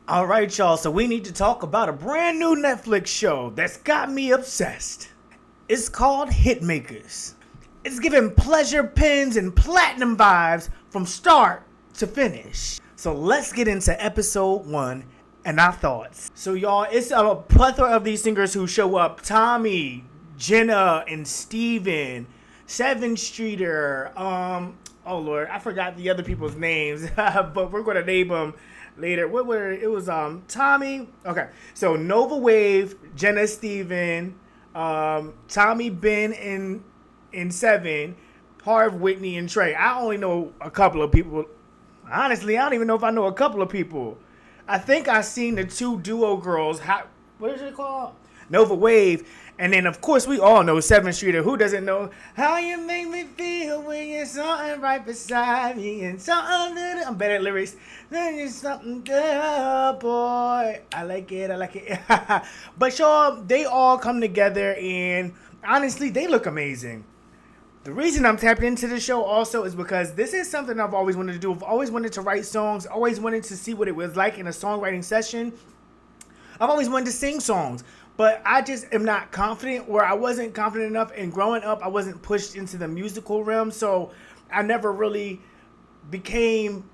All right, y'all, so we need to talk about a brand new Netflix show that's got me obsessed. It's called Hitmakers. It's giving pleasure pins and platinum vibes from start to finish. So let's get into episode 1 and our thoughts. So y'all, it's a plethora of these singers who show up. Tommy, Jenna, and Steven, Sevyn Streeter, oh Lord, I forgot the other people's names, but we're gonna name them later. What were it? Was Tommy. Okay, so Nova Wave, Jenna, Steven, Tommy, Ben, and Sevyn, Harv, Whitney, and Trey. I only know a couple of people. Honestly, I don't even know if I know a couple of people. I think I seen the two duo girls. What is it called? Nova Wave. And then, of course, we all know Sevyn Streeter. Who doesn't know how you make me feel when you're something right beside me and something little. I'm better at lyrics. Then you're something good, boy. I like it. But y'all, they all come together, and honestly, they look amazing. The reason I'm tapping into the show also is because this is something I've always wanted to do. I've always wanted to write songs, always wanted to see what it was like in a songwriting session. I've always wanted to sing songs, but I just am not confident, or I wasn't confident enough. And growing up, I wasn't pushed into the musical realm, so I never really became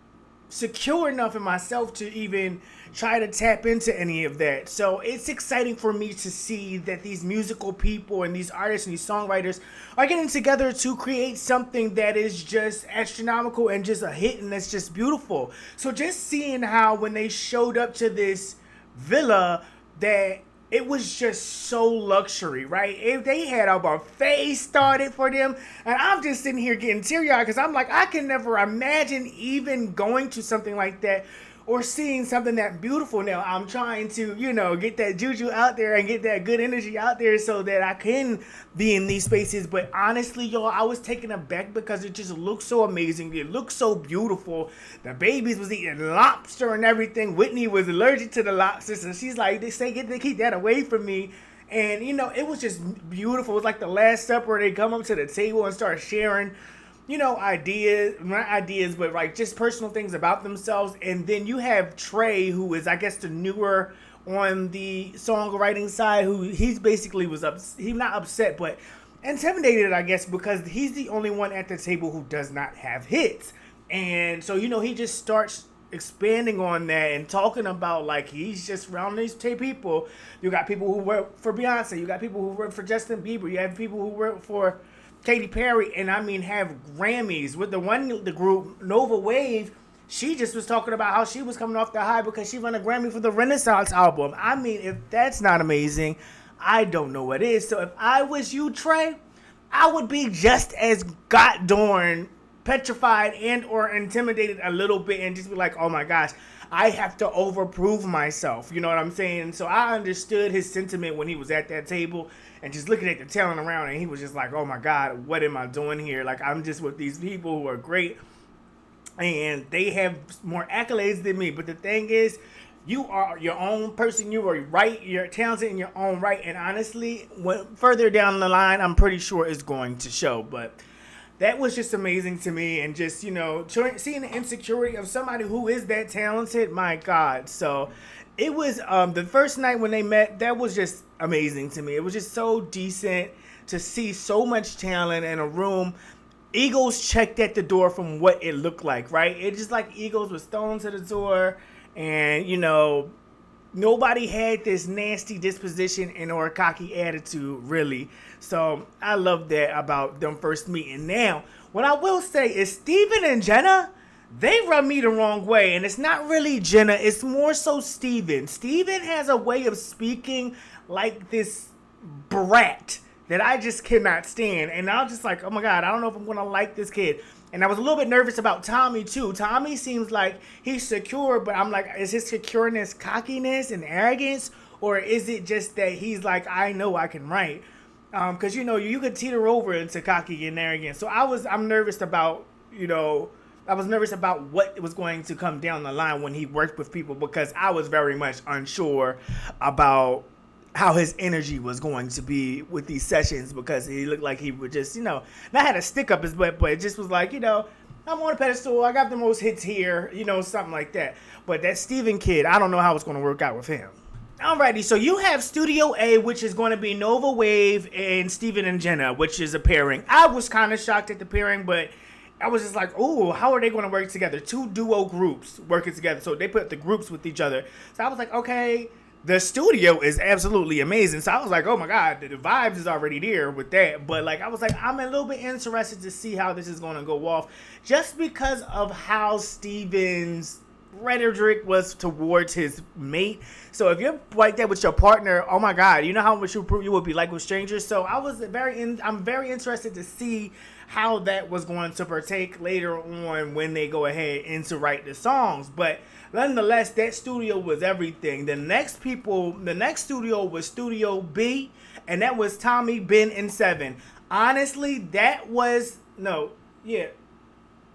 secure enough in myself to even try to tap into any of that. So it's exciting for me to see that these musical people and these artists and these songwriters are getting together to create something that is just astronomical and just a hit, and that's just beautiful. So just seeing how when they showed up to this villa, that it was just so luxury, right? If they had a buffet started for them, and I'm just sitting here getting teary-eyed because I'm like, I can never imagine even going to something like that or seeing something that beautiful. Now, I'm trying to, get that juju out there and get that good energy out there so that I can be in these spaces. But honestly, y'all, I was taken aback because it just looked so amazing. It looked so beautiful. The babies was eating lobster and everything. Whitney was allergic to the lobster, so she's like, they keep that away from me. And, it was just beautiful. It was like the Last Supper. They come up to the table and start sharing ideas, not ideas, but like just personal things about themselves. And then you have Trey, who is, I guess, the newer on the songwriting side, who he's basically he's not upset, but intimidated, I guess, because he's the only one at the table who does not have hits. And so, he just starts expanding on that and talking about, like, he's just around these people. You got people who work for Beyonce, you got people who work for Justin Bieber, you have people who work for Katy Perry, and have Grammys. With the group Nova Wave, she just was talking about how she was coming off the high because she won a Grammy for the Renaissance album. I mean, if that's not amazing, I don't know what is. So if I was you, Trey, I would be just as goddamn petrified and or intimidated a little bit and just be like, oh my gosh, I have to overprove myself. You know what I'm saying? So I understood his sentiment when he was at that table and just looking at the talent around, and he was just like, oh my God, what am I doing here? Like, I'm just with these people who are great and they have more accolades than me. But the thing is, you are your own person. You are right. You're talented in your own right. And honestly, further down the line, I'm pretty sure it's going to show. But that was just amazing to me. And just, seeing the insecurity of somebody who is that talented, my God. So it was the first night when they met, that was just amazing to me. It was just so decent to see so much talent in a room. Egos checked at the door from what it looked like, right? It's just like egos was thrown to the door, and, nobody had this nasty disposition and or cocky attitude, really. So I love that about them first meeting. Now, what I will say is Steven and Jenna, they rub me the wrong way. And it's not really Jenna, it's more so Steven. Steven has a way of speaking like this brat that I just cannot stand. And I was just like, oh my God, I don't know if I'm going to like this kid. And I was a little bit nervous about Tommy too. Tommy seems like he's secure, but I'm like, is his secureness cockiness and arrogance? Or is it just that he's like, I know I can write? Because, you could teeter over into cocky and arrogant. So I'm nervous about, I was nervous about what was going to come down the line when he worked with people, because I was very much unsure about how his energy was going to be with these sessions, because he looked like he would just, not had a stick up his butt, but it just was like, I'm on a pedestal. I got the most hits here, you know, something like that. But that Steven kid, I don't know how it's going to work out with him. Alrighty, so you have Studio A, which is going to be Nova Wave and Steven and Jenna, which is a pairing. I was kind of shocked at the pairing, but I was just like, oh, how are they going to work together? Two duo groups working together. So they put the groups with each other. So I was like, okay, the studio is absolutely amazing. So I was like, oh my God, the vibes is already there with that. But like, I was like, I'm a little bit interested to see how this is going to go off, just because of how Steven's rhetoric was towards his mate. So if you're like that with your partner, oh my God, you know how much you would be like with strangers. So I'm very interested to see how that was going to partake later on when they go ahead and to write the songs. But nonetheless, that studio was everything. The next studio was Studio B, and that was Tommy, Ben, and Sevyn. Honestly,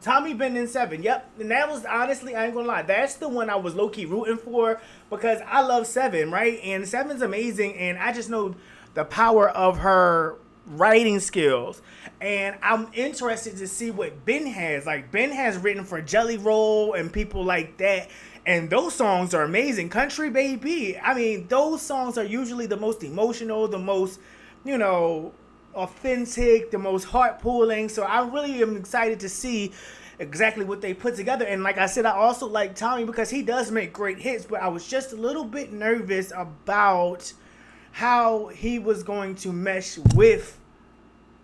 Tommy, Ben, and Sevyn. Yep. And that was, honestly, I ain't gonna lie, that's the one I was low-key rooting for, because I love Sevyn, right? And Sevyn's amazing, and I just know the power of her writing skills. And I'm interested to see what Ben has. Like, Ben has written for Jelly Roll and people like that, and those songs are amazing. Country Baby. I mean, those songs are usually the most emotional, the most, you know, authentic, the most heart-pulling. So I really am excited to see exactly what they put together. And like I said, I also like Tommy because he does make great hits, but I was just a little bit nervous about how he was going to mesh with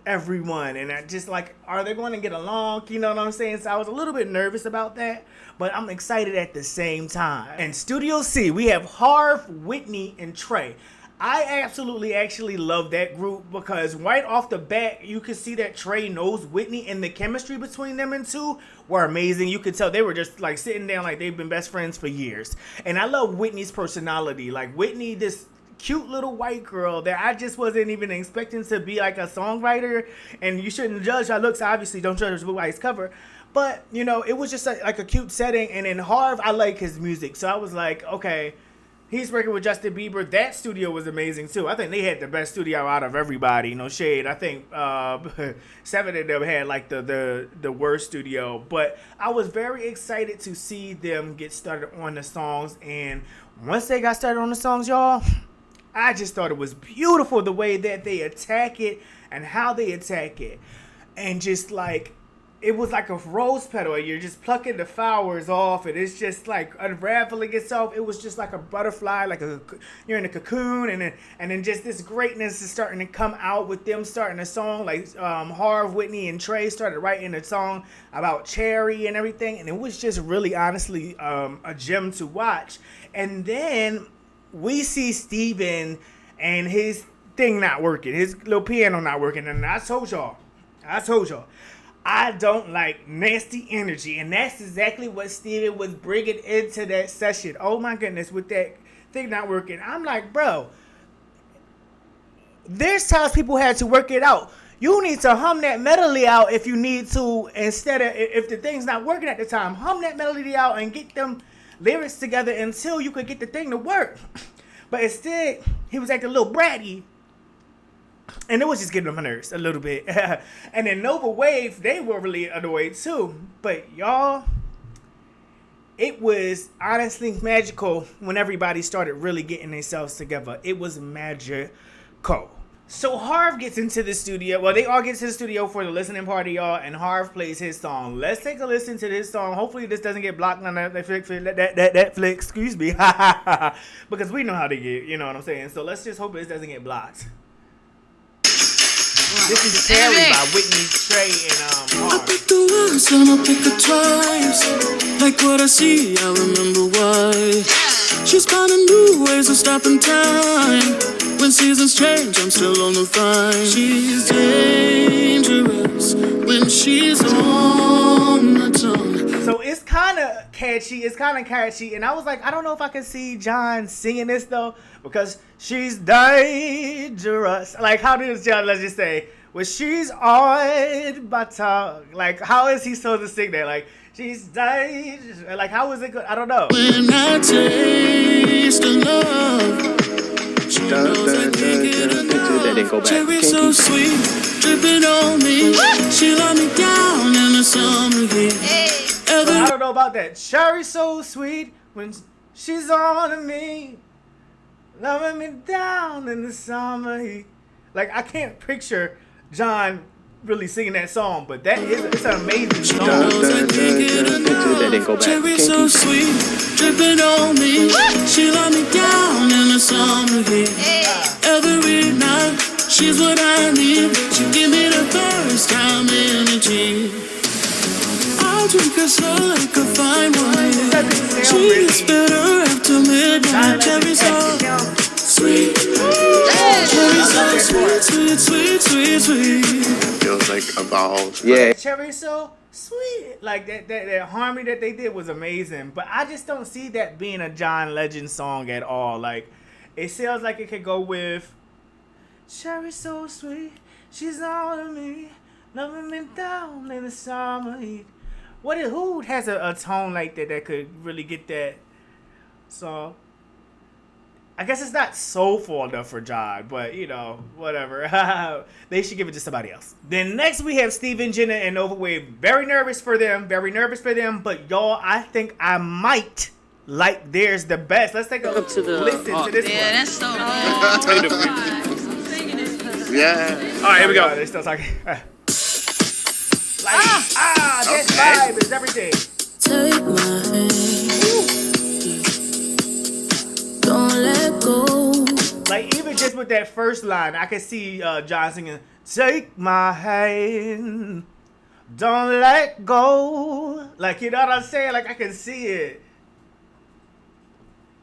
everyone, and I just like, are they going to get along? You know what I'm saying? So I was a little bit nervous about that, but I'm excited at the same time. And Studio C, we have Harv, Whitney, and Trey. I absolutely actually love that group because right off the bat, you could see that Trey knows Whitney, and the chemistry between them and two were amazing. You could tell they were just like sitting down like they've been best friends for years. And I love Whitney's personality. Like Whitney, this cute little white girl that I just wasn't even expecting to be like a songwriter. And you shouldn't judge her looks, obviously. Don't judge her by his cover. But, you know, it was just like a cute setting. And in Harv, I like his music. So I was like, okay, he's working with Justin Bieber. That studio was amazing, too. I think they had the best studio out of everybody. No shade. I think Sevyn of them had, like, the worst studio. But I was very excited to see them get started on the songs. And once they got started on the songs, y'all, I just thought it was beautiful the way that they attack it and how they attack it. And just, like, it was like a rose petal. You're just plucking the flowers off, and it's just like unraveling itself. It was just like a butterfly, like you're in a cocoon, and then just this greatness is starting to come out with them starting a song. Like Harv, Whitney, and Trey started writing a song about Cherry and everything, and it was just really, honestly, a gem to watch. And then we see Steven and his thing not working, his little piano not working, and I told y'all. I don't like nasty energy, and that's exactly what Steven was bringing into that session. Oh my goodness, with that thing not working. I'm like, bro, there's times people had to work it out. You need to hum that melody out if you need to, instead of, if the thing's not working at the time, hum that melody out and get them lyrics together until you could get the thing to work. But instead, he was acting a little bratty. And it was just getting on my nerves a little bit. And then Nova Wave, they were really annoyed too. But y'all, it was honestly magical when everybody started really getting themselves together. It was magical. So Harv gets into the studio. Well, they all get to the studio for the listening party, y'all. And Harv plays his song. Let's take a listen to this song. Hopefully this doesn't get blocked on Netflix. Excuse me. Because we know how to get, you know what I'm saying. So let's just hope this doesn't get blocked. This is Cherry by Whitney, Trey, and Harv. I pick the once and I pick the twice. Like what I see, I remember why. She's finding new ways of stopping time. When seasons change, I'm still on the find. She's dangerous when she's on the tongue. So it's kind of catchy, and I was like, I don't know if I can see John singing this though, because she's dangerous. Like, how does John, let's just say, well, she's on my tongue. Like, how is he supposed to sing that? Like, she's dangerous. Like, how is it good? I don't know. When I taste the love, she knows I can't get enough. then go back. Cherry so sweet, dripping on me. She let me down in the summer heat. I don't know about that. Cherry so sweet when she's on me, loving me down in the summer heat. Like, I can't picture John really singing that song, but it's an amazing song. Cherry so sweet, dripping on me. She let me down in the summer heat. Every night, she's what I need. She give me the first time energy. I'll drink her slow like a fine wine. She is better after midnight. Cherry so sweet. Cherry so sweet, sweet, sweet, sweet, sweet. Feels like a ball. Yeah. Cherry so sweet. Like that harmony that they did was amazing. But I just don't see that being a John Legend song at all. Like, it sounds like it could go with Cherry so sweet, she's on me, loving me down in the summer heat. Who has a tone like that could really get that? So I guess it's not soulful enough for John, but whatever. They should give it to somebody else. Then next we have Sevyn, Jenna, and Overwave. Very nervous for them. But y'all, I think I might like theirs the best. Let's take a listen to this one. Yeah, that's so good. Yeah. All right, here we go. They're still talking. This vibe is everything. Take my hand, don't let go. Like, even just with that first line, I can see John singing, "Take my hand, don't let go." Like, you know what I'm saying? Like, I can see it.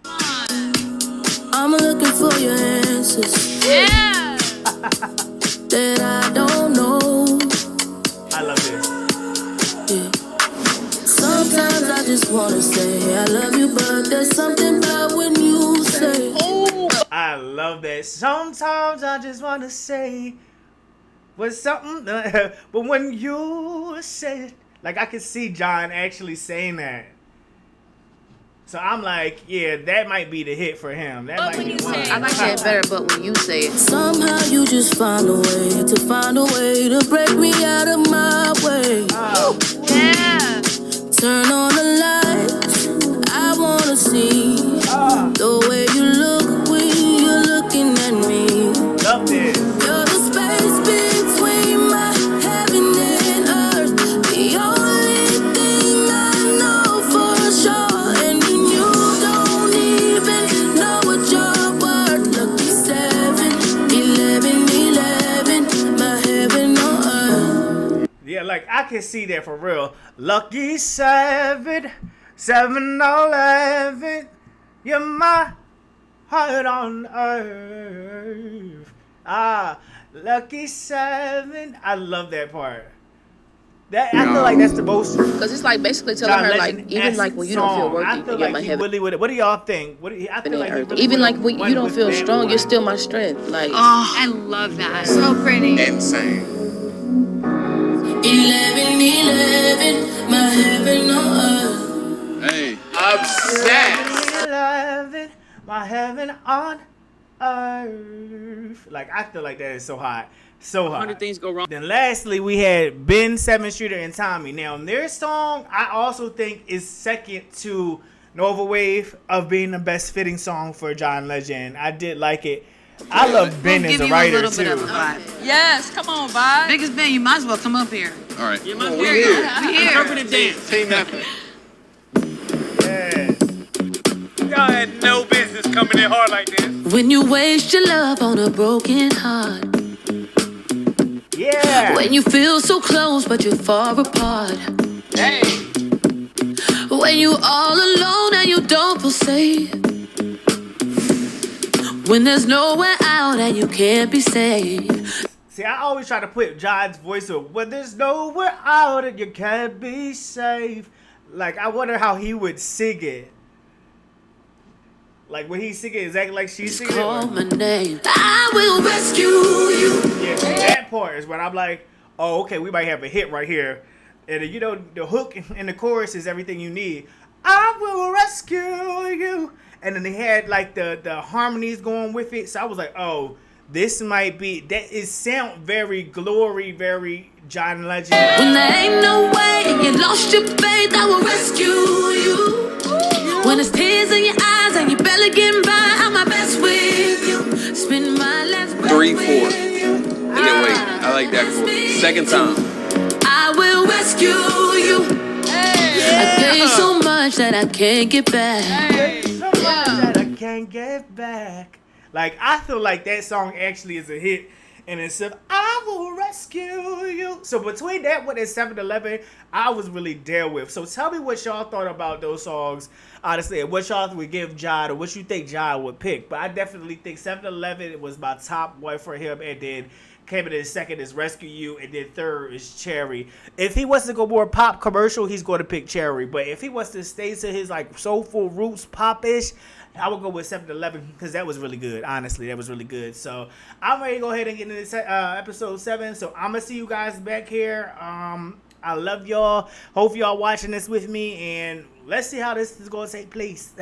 I'm looking for your answers. Yeah. That I don't know. I love this. Yeah. Sometimes I just wanna say I love you, but there's something about when you say. I love that. Sometimes I just want to say was something, but when you say it, like, I can see John actually saying that. So I'm like, yeah, that might be the hit for him. That might be one. I like that better, but when you say it. Somehow you just find a way to break me out of my way. Yeah. Turn on the lights, I wanna see the way you look when you're looking at me. Love this. You're the space between my heaven and earth. The only thing I know for sure. And you don't even know what you're worth. Lucky 7, 11, 11, my heaven on earth. Yeah, like, I can see that for real. Lucky 7, 7, 11, you're my heart on earth. Lucky 7. I love that part. I feel like that's the most. Because it's like basically telling John her, like, Legend even like when you don't feel worthy, I you feel can get like my he heaven. really would. What do y'all think? I feel like he really Even like would've when you don't went feel with strong, that you're one. still my strength. Like, Oh, I love that. So pretty. Insane. 11, 11, my heaven on earth. Hey. Obsessed. 11, my heaven on earth. Like, I feel like that is so hot. So hot. 100 things go wrong. Then lastly, we had Ben, Sevyn Streeter, and Tommy. Now, their song, I also think, is second to Nova Wave of being the best fitting song for John Legend. I did like it. I love Ben as a writer, too. Yes, come on, Vibe. Biggest Ben, you might as well come up here. All right. You must we hear here. interpretive dance. Team effort. Yes. Y'all had no business coming in hard like this. When you waste your love on a broken heart. Yeah. When you feel so close but you're far apart. Hey. When you all alone and you don't feel safe. When there's nowhere out and you can't be saved. See, I always try to put John's voice up. When there's nowhere out and you can't be safe. Like, I wonder how he would sing it. Like, when he sing it exactly like she's singing Call it. my name. I will rescue you. Yeah, that part is when I'm like, oh, okay, we might have a hit right here. And you know, the hook and the chorus is everything you need. I will rescue you. And then they had like the harmonies going with it. So I was like, oh, this might be that. It sound very Glory, very John Legend. When there ain't no way and you lost your faith, I will rescue you. When it's tears in your eyes and you barely getting by, I'm my best with you. Spend my last breath 3-4. with you. Anyway, I like that chord. Second time. I will rescue you. I gave so much that I can't get back. That I can't get back. Like, I feel like that song actually is a hit in itself. I will rescue you. So between that one and 7-Eleven, I was really there with. So tell me what y'all thought about those songs. Honestly, and what y'all would give John, or what you think John would pick. But I definitely think 7-Eleven was my top one for him, and then came in second is Rescue You, and then third is Cherry. If he wants to go more pop commercial, he's going to pick Cherry. But if he wants to stay to his like soulful roots pop-ish, I would go with 7-Eleven because that was really good. Honestly, that was really good. So I'm ready to go ahead and get into this episode 7. So I'm gonna see you guys back here. I love y'all. Hope y'all watching this with me, and let's see how this is gonna take place.